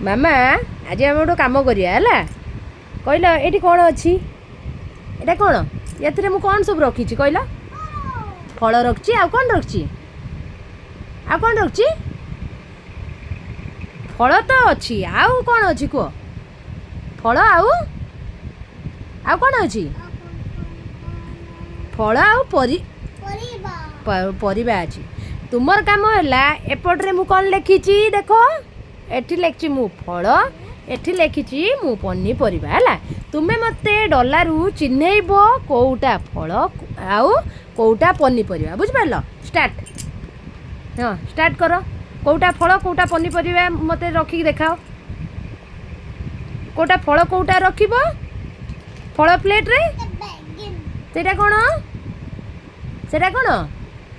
ମାମା ଆଜି ଆମେ ଗୋଟେ କାମ କରିବା ହେଲା। କହିଲ ଏଠି କ'ଣ ଅଛି? ଏଇଟା କ'ଣ? ଏଥିରେ ମୁଁ କ'ଣ ସବୁ ରଖିଛି କହିଲ? ଫଳ ରଖିଛି। ଆଉ କ'ଣ ରଖିଛି? ଆଉ କ'ଣ ରଖିଛି? ଫଳ ତ ଅଛି, ଆଉ କ'ଣ ଅଛି କୁହ? ଫଳ ଆଉ କ'ଣ ଅଛି? ଫଳ ଆଉ ପରିବା ଅଛି। ତୁମର କାମ ହେଲା ଏପଟରେ ମୁଁ କ'ଣ ଲେଖିଛି ଦେଖ। ଏଠି ଲେଖିଛି ମୁଁ ଫଳ, ଏଠି ଲେଖିଛି ମୁଁ ପନିପରିବା ହେଲା। ତୁମେ ମୋତେ ଡଲାରୁ ଚିହ୍ନେଇବ କେଉଁଟା ଫଳ ଆଉ କେଉଁଟା ପନିପରିବା, ବୁଝିପାରିଲ? ଷ୍ଟାର୍ଟ। ହଁ ଷ୍ଟାର୍ଟ କର। କେଉଁଟା ଫଳ କେଉଁଟା ପନିପରିବା ମୋତେ ରଖିକି ଦେଖାଅ। କେଉଁଟା ଫଳ କେଉଁଟା ରଖିବ? ଫଳ ପ୍ଲେଟ୍ରେ ସେଇଟା କ'ଣ? ସେଇଟା କ'ଣ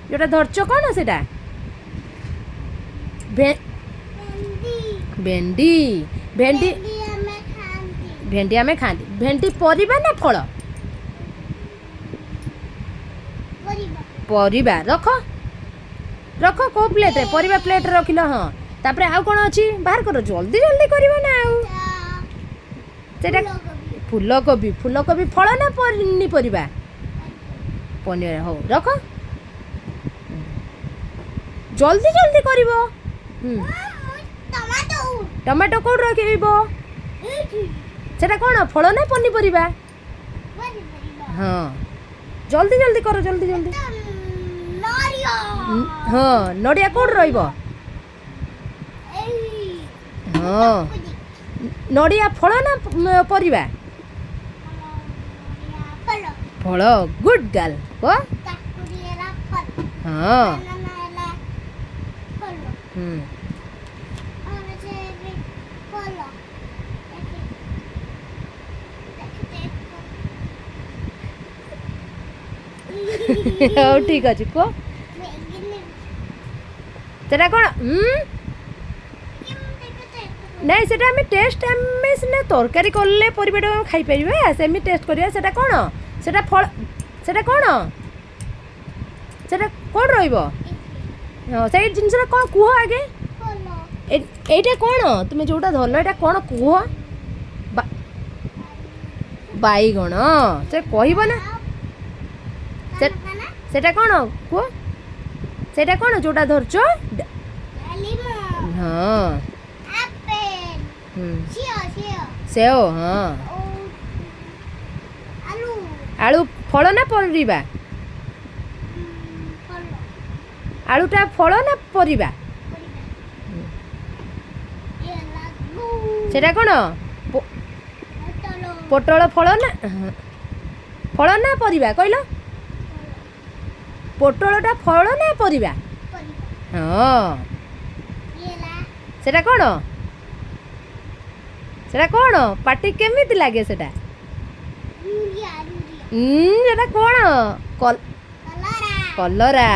ଯେଉଁଟା ଧରିଛ କ'ଣ ସେଇଟା? ଭେଣ୍ଡି। ଭେଣ୍ଡି ଆମେ ଖାଆନ୍ତି। ଭେଣ୍ଡି ପରିବା ନା ଫଳ? ପରିବା। ରଖ କେଉଁ ପ୍ଲେଟ୍ରେ? ପରିବା ପ୍ଲେଟ୍ରେ ରଖିଲ। ହଁ ତାପରେ ଆଉ କ'ଣ ଅଛି ବାହାର କର, ଜଲ୍ଦି ଜଲ୍ଦି କରିବ ନା। ଆଉ ସେଇଟା ଫୁଲକୋବି। ଫୁଲକୋବି ଫଳ ନା ପନିପରିବା? ପନିପରିବା। ହଉ ରଖ, ଜଲ୍ଦି ଜଲ୍ଦି କରିବ। ଟମାଟୋ କେଉଁଠି ରଖିବ? ସେଟା କ'ଣ ଫଳ ନା ପନିପରିବା? ହଁ ଜଲ୍ଦି ଜଲ୍ଦି କର, ଜଲ୍ଦି ଜଲ୍ଦି। ହଁ ନଡ଼ିଆ କେଉଁଠି ରହିବ? ହଁ ନଡ଼ିଆ ଫଳ ନା ପରିବା? ଫଳ। Good girl. ହଁ ହଉ ଠିକ୍ ଅଛି କୁହ। ସେଟା କ'ଣ? ନାଇଁ ସେଟା ଆମେ ଟେଷ୍ଟ, ଆମେ ସିନା ତରକାରୀ କଲେ ପରିବାଟା ଖାଇପାରିବା, ସେମିତି ଟେଷ୍ଟ କରିବା। ସେଟା କ'ଣ? ସେଟା ଫଳ। ସେଟା କ'ଣ? ସେଟା କ'ଣ ରହିବ? ହଁ ସେଇ ଜିନିଷଟା କ'ଣ କୁହ ଆଗେ। ଏଇଟା କ'ଣ ତୁମେ ଯେଉଁଟା ଧରିଲ ଏଇଟା କ'ଣ କୁହ? ବାଇଗଣ। ସେ କହିବ ନା। ସେଟା କ'ଣ କୁହ? ସେଇଟା କ'ଣ ଯେଉଁଟା ଧରିଛ? ହଁ ସେଓ। ହଁ ଆଳୁ ଫଳ ନା ପରିବା? ଆଳୁଟା ଫଳ ନା ପରିବା? ସେଟା କ'ଣ? ପୋଟଳ ଫଳ ନା ପରିବା କହିଲ? ପୋଟଳଟା ଫଳ ନା ପରିବା? ହଁ ସେଟା କ'ଣ? ସେଟା କ'ଣ ପାଟି କେମିତି ଲାଗେ ସେଟା? ସେଟା କ'ଣ? କଲରା।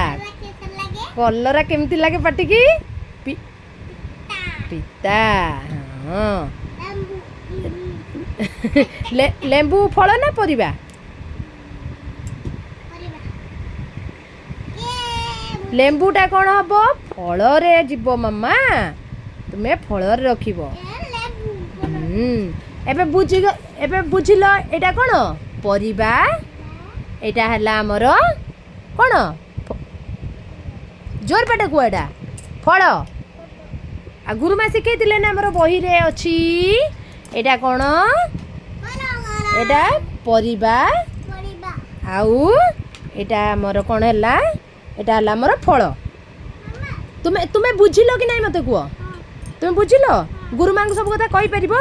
କଲରା କେମିତି ଲାଗେ ପାଟିକି? ପିତା। ହଁ ଲେମ୍ବୁ ଫଳ ନା ପରିବା? ଲେମ୍ବୁଟା କ'ଣ ହବ? ଫଳରେ ଯିବ ମାମା, ତୁମେ ଫଳରେ ରଖିବ। ଏବେ ବୁଝିଲ ଏଇଟା କ'ଣ ପରିବା, ଏଇଟା ହେଲା ଆମର କ'ଣ? ଜୋର ପାଟେ କୁହ। ଏଇଟା ଫଳ। ଆଉ ଗୁରୁମା ଶିଖେଇଥିଲେ ନା ଆମର ବହିରେ ଅଛି। ଏଇଟା କ'ଣ? ଏଇଟା ପରିବା। ଆଉ ଏଇଟା ଆମର କ'ଣ ହେଲା? ଏଇଟା ହେଲା ଆମର ଫଳ। ତୁମେ ବୁଝିଲ କି ନାଇଁ ମୋତେ କୁହ? ତୁମେ ବୁଝିଲ? ଗୁରୁମାଙ୍କୁ ସବୁ କଥା କହିପାରିବ?